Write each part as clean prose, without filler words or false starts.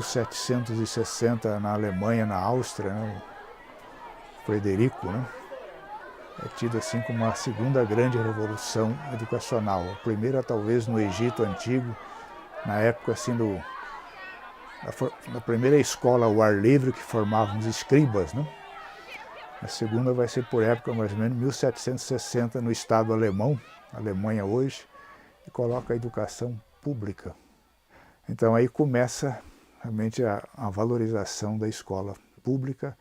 1760 na Alemanha, na Áustria, né? O Frederico, né? É tido assim como a segunda grande revolução educacional. A primeira talvez no Egito Antigo, na época assim da primeira escola ao ar livre que formavam os escribas, né? A segunda vai ser por época mais ou menos 1760 no Estado alemão, Alemanha hoje, que coloca a educação pública. Então aí começa realmente a valorização da escola pública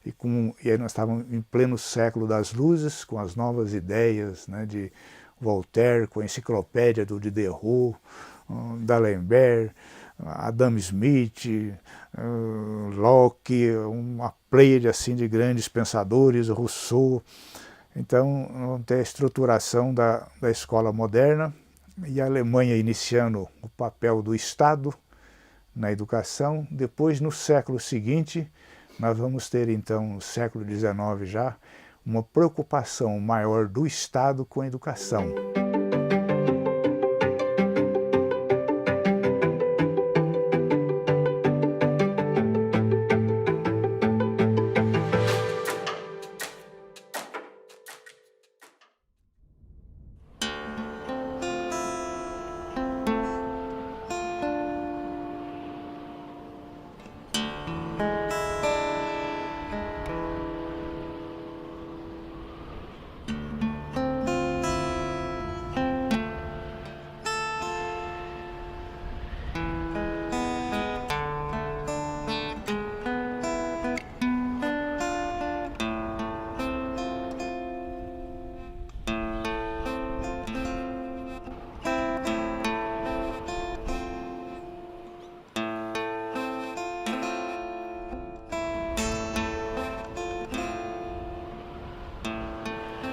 e aí nós estávamos em pleno século das luzes, com as novas ideias, né, de Voltaire, com a enciclopédia do Diderot, d'Alembert, Adam Smith, Locke, uma pleiade assim de grandes pensadores, Rousseau. Então, vamos ter a estruturação da escola moderna e a Alemanha iniciando o papel do Estado na educação. Depois, no século seguinte, nós vamos ter então, no século XIX já, uma preocupação maior do Estado com a educação.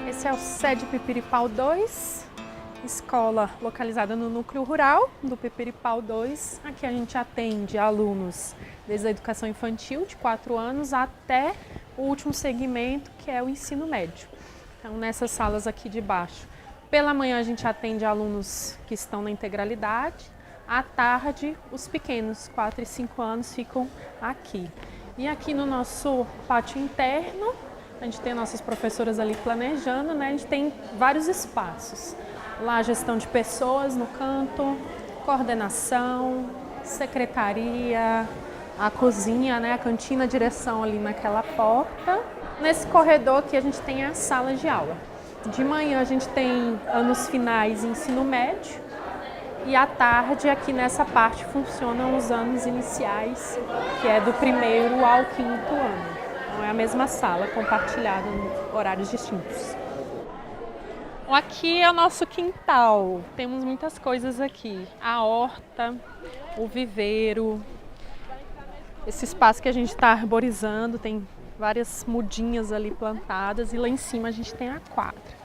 Esse é o SEDE Pipiripau 2, escola localizada no núcleo rural do Pipiripau 2. Aqui a gente atende alunos desde a educação infantil, de 4 anos, até o último segmento, que é o ensino médio. Então, nessas salas aqui de baixo. Pela manhã a gente atende alunos que estão na integralidade, à tarde os pequenos, 4 e 5 anos, ficam aqui. E aqui no nosso pátio interno, a gente tem nossas professoras ali planejando, né? A gente tem vários espaços. Lá a gestão de pessoas no canto, coordenação, secretaria, a cozinha, né? A cantina, a direção ali naquela porta. Nesse corredor aqui a gente tem a sala de aula. De manhã a gente tem anos finais e ensino médio. E à tarde aqui nessa parte funcionam os anos iniciais, que é do 1º ao 5º ano. Não é a mesma sala, compartilhada em horários distintos. Aqui é o nosso quintal. Temos muitas coisas aqui. A horta, o viveiro, esse espaço que a gente está arborizando, tem várias mudinhas ali plantadas e lá em cima a gente tem a quadra.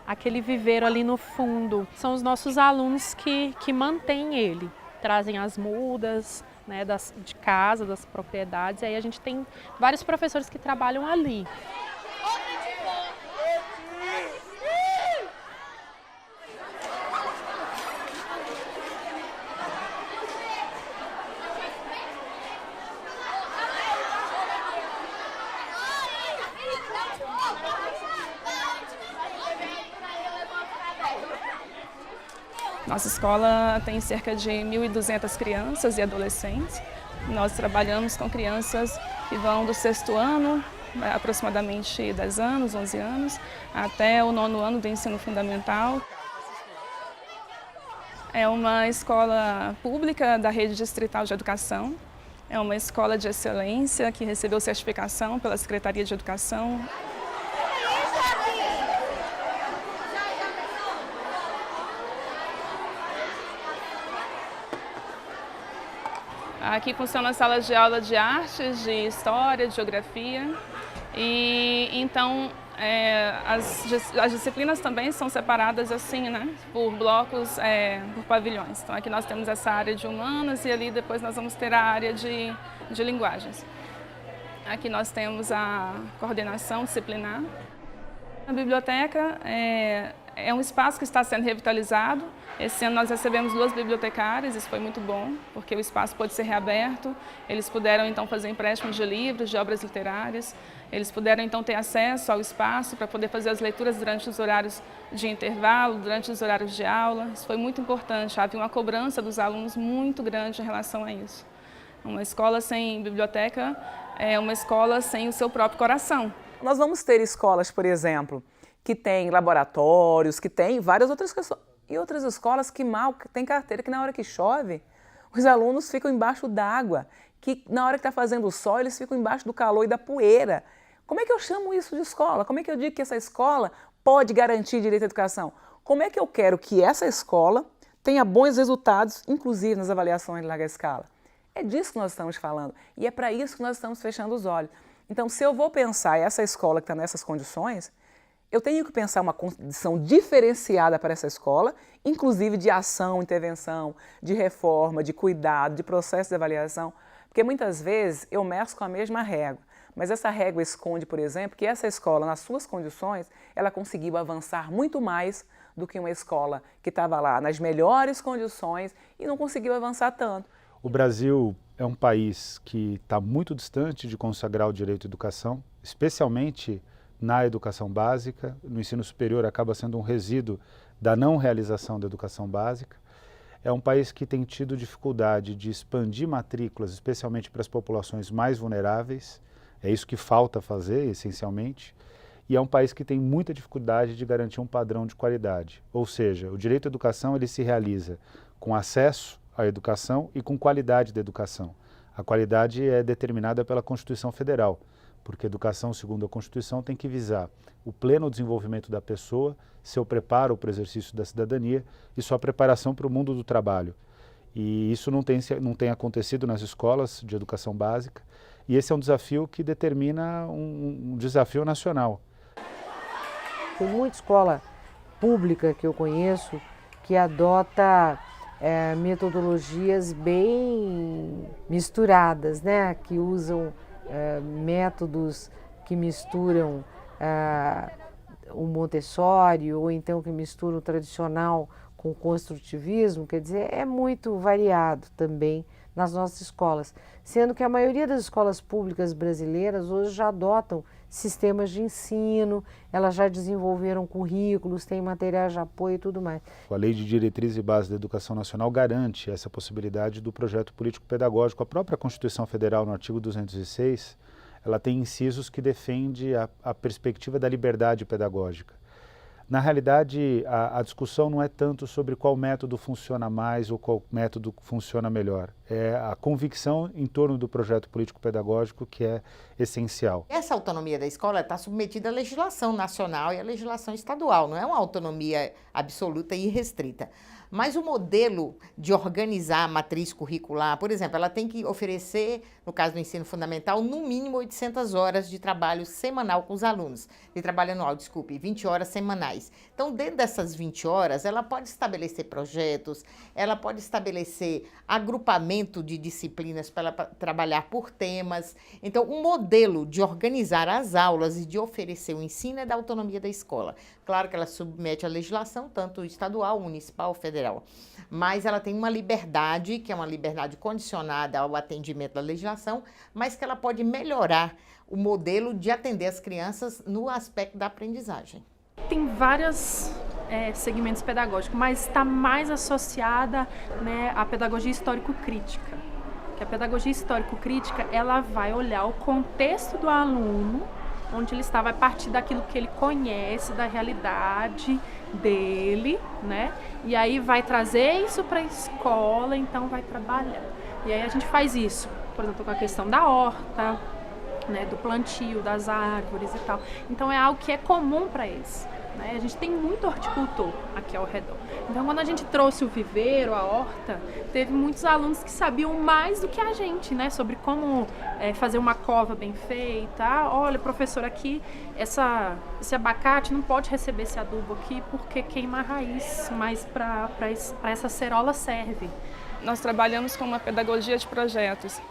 Aquele viveiro ali no fundo são os nossos alunos que mantêm ele, trazem as mudas, né, de casa, das propriedades, e aí a gente tem vários professores que trabalham ali. Nossa escola tem cerca de 1.200 crianças e adolescentes. Nós trabalhamos com crianças que vão do 6º ano, aproximadamente 10 anos, 11 anos, até o 9º ano do ensino fundamental. É uma escola pública da Rede Distrital de Educação. É uma escola de excelência que recebeu certificação pela Secretaria de Educação. Aqui funciona a sala de aula de artes, de história, de geografia. E então as disciplinas também são separadas assim, né, por blocos, por pavilhões. Então aqui nós temos essa área de humanas e ali depois nós vamos ter a área de linguagens. Aqui nós temos a coordenação disciplinar. A biblioteca é um espaço que está sendo revitalizado. Esse ano nós recebemos 2 bibliotecárias, isso foi muito bom, porque o espaço pôde ser reaberto. Eles puderam então fazer empréstimos de livros, de obras literárias. Eles puderam então ter acesso ao espaço para poder fazer as leituras durante os horários de intervalo, durante os horários de aula. Isso foi muito importante, havia uma cobrança dos alunos muito grande em relação a isso. Uma escola sem biblioteca é uma escola sem o seu próprio coração. Nós vamos ter escolas, por exemplo, que têm laboratórios, que têm várias outras questões, e outras escolas que mal têm carteira, que na hora que chove, os alunos ficam embaixo d'água, que na hora que está fazendo o sol, eles ficam embaixo do calor e da poeira. Como é que eu chamo isso de escola? Como é que eu digo que essa escola pode garantir direito à educação? Como é que eu quero que essa escola tenha bons resultados, inclusive nas avaliações de larga escala? É disso que nós estamos falando e é para isso que nós estamos fechando os olhos. Então, se eu vou pensar essa escola que está nessas condições, eu tenho que pensar uma condição diferenciada para essa escola, inclusive de ação, intervenção, de reforma, de cuidado, de processo de avaliação, porque muitas vezes eu meço com a mesma régua, mas essa régua esconde, por exemplo, que essa escola, nas suas condições, ela conseguiu avançar muito mais do que uma escola que estava lá nas melhores condições e não conseguiu avançar tanto. O Brasil é um país que está muito distante de consagrar o direito à educação, especialmente na educação básica. No ensino superior acaba sendo um resíduo da não realização da educação básica. É um país que tem tido dificuldade de expandir matrículas, especialmente para as populações mais vulneráveis. É isso que falta fazer, essencialmente. E é um país que tem muita dificuldade de garantir um padrão de qualidade. Ou seja, o direito à educação ele se realiza com acesso à educação e com qualidade da educação. A qualidade é determinada pela Constituição Federal, porque a educação, segundo a Constituição, tem que visar o pleno desenvolvimento da pessoa, seu preparo para o exercício da cidadania e sua preparação para o mundo do trabalho. E isso não tem acontecido nas escolas de educação básica, e esse é um desafio que determina um desafio nacional. Tem muita escola pública que eu conheço que adota metodologias bem misturadas, né? Que usam métodos que misturam o Montessori ou então que misturam o tradicional com o construtivismo, quer dizer, é muito variado também nas nossas escolas, sendo que a maioria das escolas públicas brasileiras hoje já adotam sistemas de ensino, elas já desenvolveram currículos, têm materiais de apoio e tudo mais. A Lei de Diretrizes e Bases da Educação Nacional garante essa possibilidade do projeto político-pedagógico. A própria Constituição Federal, no artigo 206, ela tem incisos que defende a perspectiva da liberdade pedagógica. Na realidade, a discussão não é tanto sobre qual método funciona mais ou qual método funciona melhor. É a convicção em torno do projeto político-pedagógico que é essencial. Essa autonomia da escola está submetida à legislação nacional e à legislação estadual, não é uma autonomia absoluta e irrestrita. Mas o modelo de organizar a matriz curricular, por exemplo, ela tem que oferecer, no caso do ensino fundamental, no mínimo 800 horas de trabalho semanal com os alunos. De trabalho anual, desculpe, 20 horas semanais. Então, dentro dessas 20 horas, ela pode estabelecer projetos, ela pode estabelecer agrupamento de disciplinas para ela trabalhar por temas. Então, um modelo de organizar as aulas e de oferecer o ensino é da autonomia da escola. Claro que ela submete à legislação, tanto estadual, municipal, federal. Mas ela tem uma liberdade, que é uma liberdade condicionada ao atendimento da legislação, mas que ela pode melhorar o modelo de atender as crianças no aspecto da aprendizagem. Tem vários segmentos pedagógicos, mas está mais associada, né, à pedagogia histórico-crítica. Que a pedagogia histórico-crítica, ela vai olhar o contexto do aluno, onde ele está, vai partir daquilo que ele conhece, da realidade dele, né? E aí vai trazer isso para a escola, então vai trabalhar. E aí a gente faz isso, por exemplo, com a questão da horta, né, do plantio das árvores e tal. Então é algo que é comum para eles. Né? A gente tem muito horticultor aqui ao redor. Então, quando a gente trouxe o viveiro, a horta, teve muitos alunos que sabiam mais do que a gente, né? Sobre como fazer uma cova bem feita. Olha, professor, aqui esse abacate não pode receber esse adubo aqui porque queima a raiz, mas para essa cerola serve. Nós trabalhamos com uma pedagogia de projetos.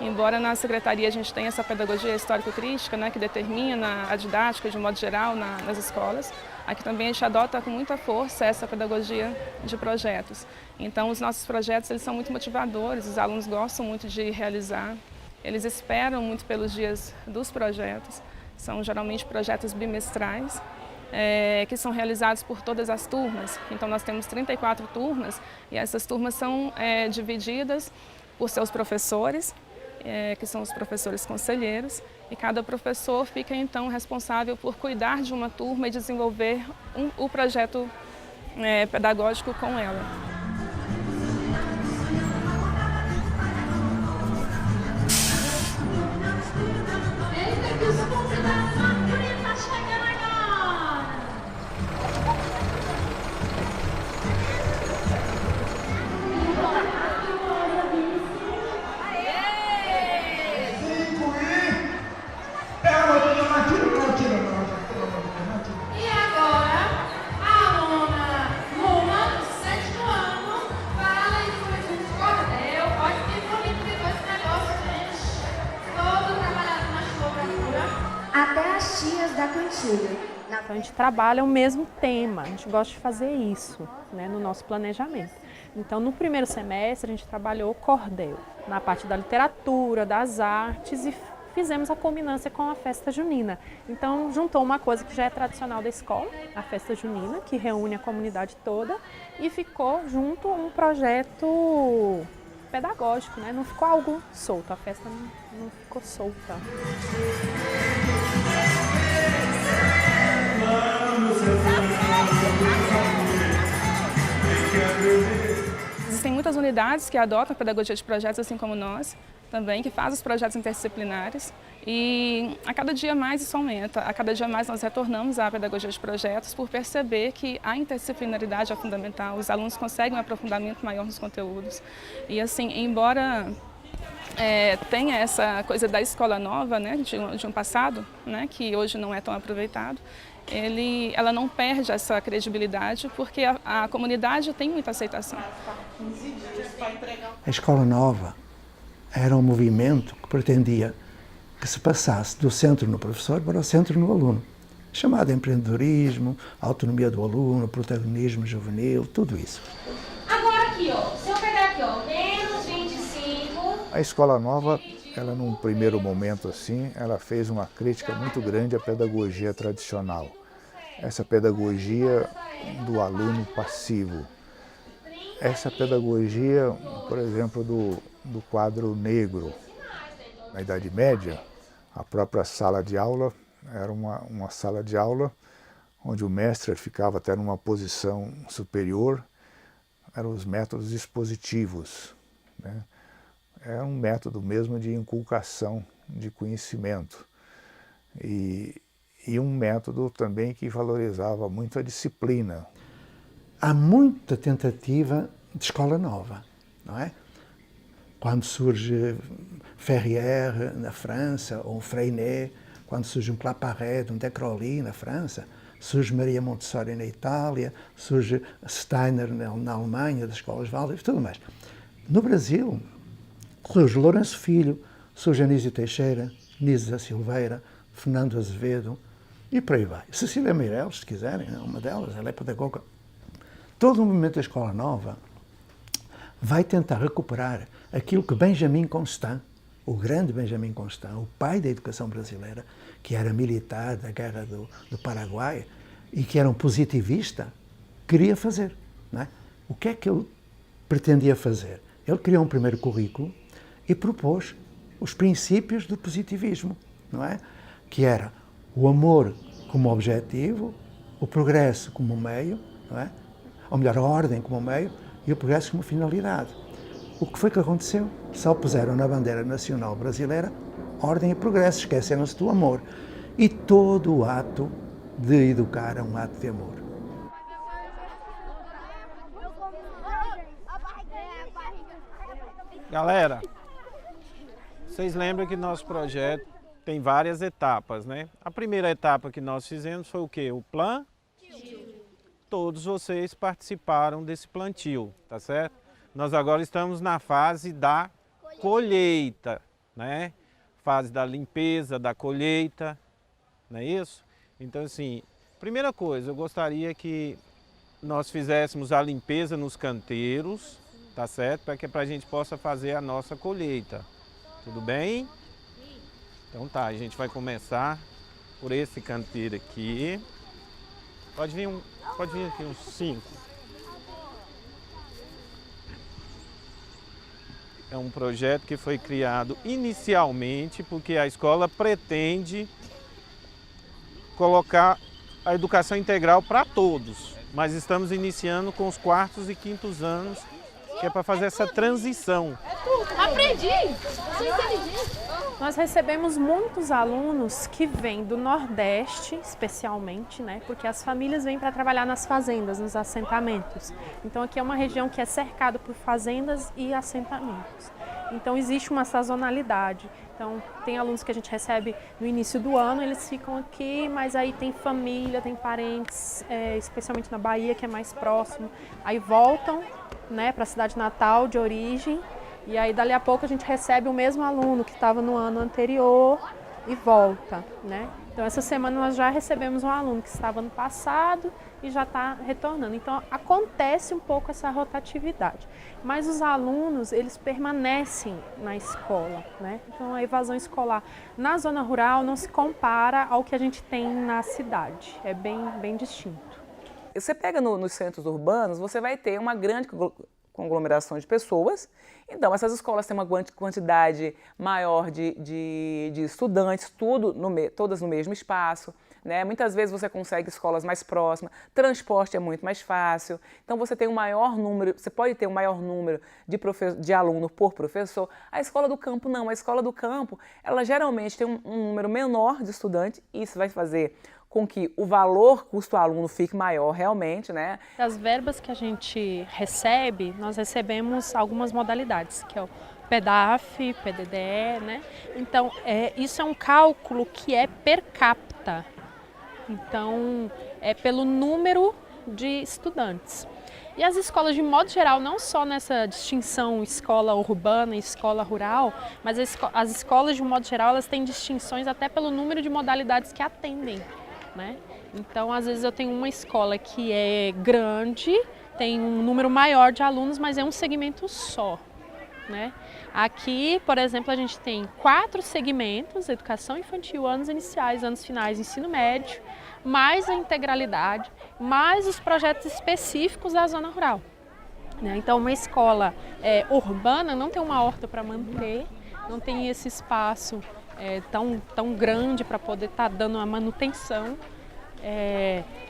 Embora na secretaria a gente tenha essa pedagogia histórico-crítica, né, que determina a didática de um modo geral nas escolas, aqui também a gente adota com muita força essa pedagogia de projetos. Então, os nossos projetos eles são muito motivadores, os alunos gostam muito de realizar, eles esperam muito pelos dias dos projetos, são geralmente projetos bimestrais, que são realizados por todas as turmas. Então, nós temos 34 turmas e essas turmas são divididas por seus professores, que são os professores conselheiros, e cada professor fica então responsável por cuidar de uma turma e desenvolver o projeto pedagógico com ela. Até as tias da cantiga. Então, a gente trabalha o mesmo tema, a gente gosta de fazer isso, né, no nosso planejamento. Então, no primeiro semestre, a gente trabalhou o cordel, na parte da literatura, das artes, e fizemos a culminância com a festa junina. Então, juntou uma coisa que já é tradicional da escola, a festa junina, que reúne a comunidade toda, e ficou junto um projeto pedagógico, né? Não ficou algo solto, a festa não ficou solta. Existem muitas unidades que adotam a pedagogia de projetos, assim como nós, também, que fazem os projetos interdisciplinares. E a cada dia mais isso aumenta, a cada dia mais nós retornamos à pedagogia de projetos por perceber que a interdisciplinaridade é fundamental, os alunos conseguem um aprofundamento maior nos conteúdos. E assim, embora tenha essa coisa da escola nova, né, de um passado, né, que hoje não é tão aproveitado, ela não perde essa credibilidade porque a comunidade tem muita aceitação. A escola nova era um movimento que pretendia que se passasse do centro no professor para o centro no aluno, chamado empreendedorismo, autonomia do aluno, protagonismo juvenil, tudo isso. Agora aqui, ó, se eu pegar aqui, ó, menos 25... A escola nova, ela num primeiro momento assim, ela fez uma crítica muito grande à pedagogia tradicional. Essa pedagogia do aluno passivo. Essa pedagogia, por exemplo, do quadro negro. Na Idade Média, a própria sala de aula era uma sala de aula onde o mestre ficava até numa posição superior. Eram os métodos expositivos, né? É um método mesmo de inculcação de conhecimento e um método também que valorizava muito a disciplina. Há muita tentativa de escola nova, não é? Quando surge Ferrière na França, ou Freinet, quando surge um Claparède, um Decroly na França, surge Maria Montessori na Itália, surge Steiner na Alemanha, das escolas Waldorf e tudo mais. No Brasil, surge Lourenço Filho, surge Anísio Teixeira, Nísio da Silveira, Fernando Azevedo e por aí vai. Cecília Meirelles, se quiserem, é uma delas, ela é pedagoga. Todo o movimento da escola nova vai tentar recuperar aquilo que Benjamin Constant, o grande Benjamin Constant, o pai da educação brasileira, que era militar da guerra do Paraguai e que era um positivista, queria fazer, não é? O que é que ele pretendia fazer? Ele criou um primeiro currículo e propôs os princípios do positivismo, não é? Que era o amor como objetivo, o progresso como meio, não é? Ou melhor, a ordem como meio e o progresso como finalidade. O que foi que aconteceu? Só puseram na bandeira nacional brasileira ordem e progresso, esqueceram-se do amor. E todo o ato de educar é um ato de amor. Galera, vocês lembram que nosso projeto tem várias etapas, né? A primeira etapa que nós fizemos foi o quê? O plantio. Todos vocês participaram desse plantio, tá certo? Nós agora estamos na fase da colheita, né? Fase da limpeza, da colheita, não é isso? Então, assim, Primeira coisa, eu gostaria que nós fizéssemos a limpeza nos canteiros, tá certo? Para que a gente possa fazer a nossa colheita. Tudo bem? Então tá, a gente vai começar por esse canteiro aqui. Pode vir aqui uns 5. É um projeto que foi criado inicialmente porque a escola pretende colocar a educação integral para todos, mas estamos iniciando com os 4º e 5º anos, que é para fazer essa transição. Aprendi! Sou inteligente! Nós recebemos muitos alunos que vêm do Nordeste, especialmente, né? Porque as famílias vêm para trabalhar nas fazendas, nos assentamentos. Então aqui é uma região que é cercada por fazendas e assentamentos. Então existe uma sazonalidade. Então tem alunos que a gente recebe no início do ano, eles ficam aqui, mas aí tem família, tem parentes, especialmente na Bahia, que é mais próximo. Aí voltam, né, para a cidade natal de origem. E aí, dali a pouco, a gente recebe o mesmo aluno que estava no ano anterior e volta, né? Então, essa semana nós já recebemos um aluno que estava no passado e já está retornando. Então, acontece um pouco essa rotatividade. Mas os alunos, eles permanecem na escola, né? Então, a evasão escolar na zona rural não se compara ao que a gente tem na cidade. É bem distinto. Você pega nos centros urbanos, você vai ter uma grande conglomeração de pessoas. Então, essas escolas têm uma quantidade maior de estudantes, todas no mesmo espaço, né? Muitas vezes você consegue escolas mais próximas, transporte é muito mais fácil. Então, você tem um maior número, você pode ter um maior número de aluno por professor. A escola do campo não, a escola do campo, ela geralmente tem um número menor de estudantes, e isso vai fazer com que o valor custo-aluno fique maior realmente, né? Das verbas que a gente recebe, nós recebemos algumas modalidades, que é o PEDAF, PDDE, né? Então, isso é um cálculo que é per capita. Então, é pelo número de estudantes. E as escolas, de modo geral, não só nessa distinção escola urbana e escola rural, mas as escolas, de um modo geral, elas têm distinções até pelo número de modalidades que atendem, né? Então, às vezes eu tenho uma escola que é grande, tem um número maior de alunos, mas é um segmento só, né? Aqui, por exemplo, a gente tem 4 segmentos: educação infantil, anos iniciais, anos finais, ensino médio, mais a integralidade, mais os projetos específicos da zona rural, né? Então, uma escola urbana não tem uma horta para manter, não tem esse espaço tão grande para poder estar dando a manutenção.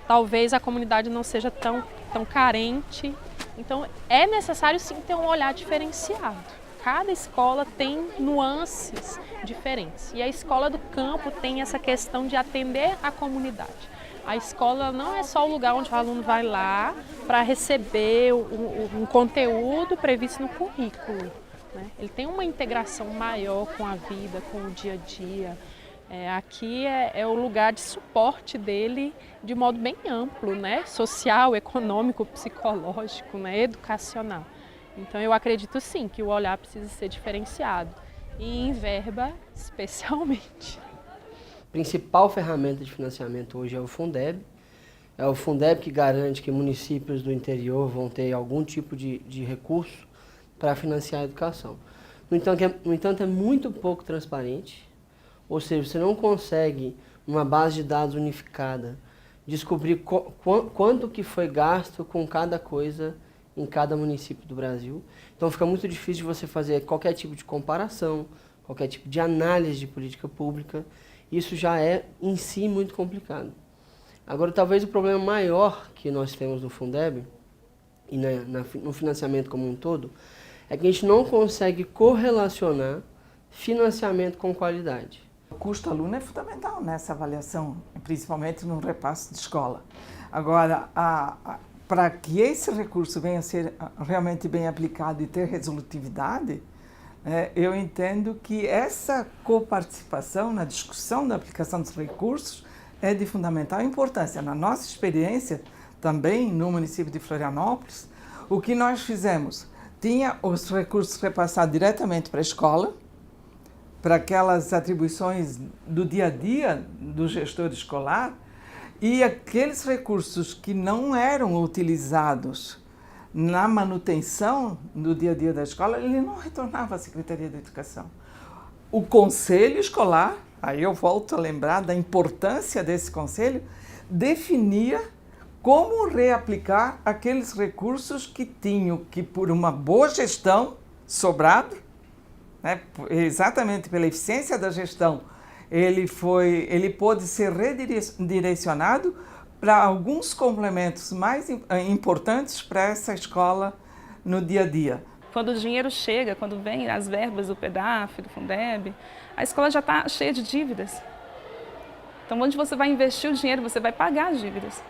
Talvez a comunidade não seja tão carente. Então, é necessário sim ter um olhar diferenciado. Cada escola tem nuances diferentes. E a escola do campo tem essa questão de atender a comunidade. A escola não é só o lugar onde o aluno vai lá para receber um conteúdo previsto no currículo, né? Ele tem uma integração maior com a vida, com o dia a dia. Aqui é o lugar de suporte dele de modo bem amplo, né? Social, econômico, psicológico, né? Educacional. Então, eu acredito sim que o olhar precisa ser diferenciado, e em verba especialmente. A principal ferramenta de financiamento hoje é o Fundeb. É o Fundeb que garante que municípios do interior vão ter algum tipo de recurso para financiar a educação. No entanto, é muito pouco transparente, ou seja, você não consegue, numa base de dados unificada, descobrir quanto que foi gasto com cada coisa em cada município do Brasil. Então fica muito difícil de você fazer qualquer tipo de comparação, qualquer tipo de análise de política pública. Isso já é, em si, muito complicado. Agora, talvez o problema maior que nós temos no Fundeb, e no financiamento como um todo, é que a gente não consegue correlacionar financiamento com qualidade. O custo-aluno é fundamental nessa avaliação, principalmente no repasse de escola. Agora, para que esse recurso venha a ser realmente bem aplicado e ter resolutividade, eu entendo que essa coparticipação na discussão da aplicação dos recursos é de fundamental importância. Na nossa experiência, também no município de Florianópolis, o que nós fizemos? Tinha os recursos repassados diretamente para a escola, para aquelas atribuições do dia a dia do gestor escolar, E aqueles recursos que não eram utilizados na manutenção do dia a dia da escola, ele não retornava à Secretaria de Educação. O conselho escolar, aí eu volto a lembrar da importância desse conselho, definia como reaplicar aqueles recursos que tinham que, por uma boa gestão, sobrado, né, exatamente pela eficiência da gestão, ele pôde ser redirecionado para alguns complementos mais importantes para essa escola no dia a dia. Quando o dinheiro chega, quando vem as verbas do PEDAF, do Fundeb, a escola já está cheia de dívidas. Então, onde você vai investir o dinheiro, você vai pagar as dívidas.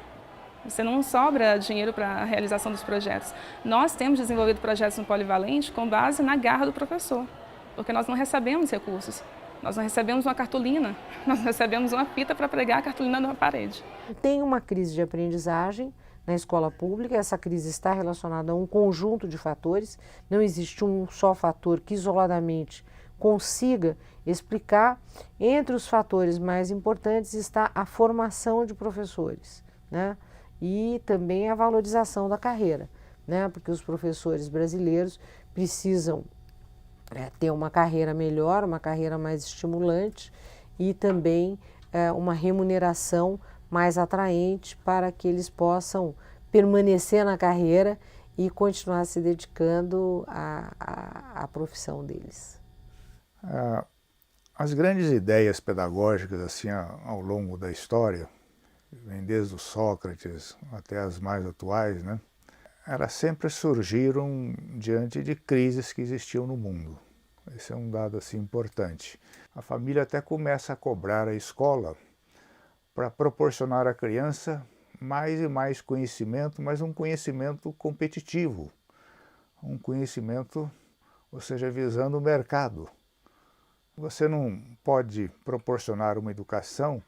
Você não sobra dinheiro para a realização dos projetos. Nós temos desenvolvido projetos no Polivalente com base na garra do professor, porque nós não recebemos recursos. Nós não recebemos uma cartolina, nós recebemos uma fita para pregar a cartolina na parede. Tem uma crise de aprendizagem na escola pública, essa crise está relacionada a um conjunto de fatores, não existe um só fator que isoladamente consiga explicar. Entre os fatores mais importantes está a formação de professores, né? E também a valorização da carreira, né? Porque os professores brasileiros precisam ter uma carreira melhor, uma carreira mais estimulante e também uma remuneração mais atraente para que eles possam permanecer na carreira e continuar se dedicando à profissão deles. As grandes ideias pedagógicas assim ao longo da história, vem desde o Sócrates até as mais atuais, né? Elas sempre surgiram diante de crises que existiam no mundo. Esse é um dado assim importante. A família até começa a cobrar a escola para proporcionar à criança mais e mais conhecimento, mas um conhecimento competitivo, um conhecimento, ou seja, visando o mercado. Você não pode proporcionar uma educação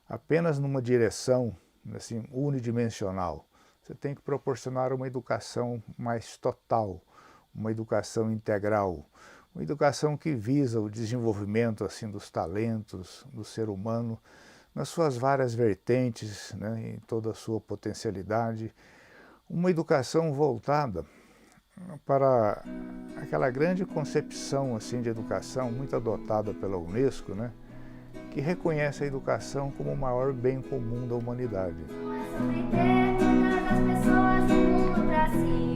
apenas numa direção assim, unidimensional. Você tem que proporcionar uma educação mais total, uma educação integral, uma educação que visa o desenvolvimento assim, dos talentos do ser humano, nas suas várias vertentes, né, em toda a sua potencialidade. Uma educação voltada para aquela grande concepção assim, de educação, muito adotada pela Unesco, né, que reconhece a educação como o maior bem comum da humanidade. As pessoas do mundo pra si.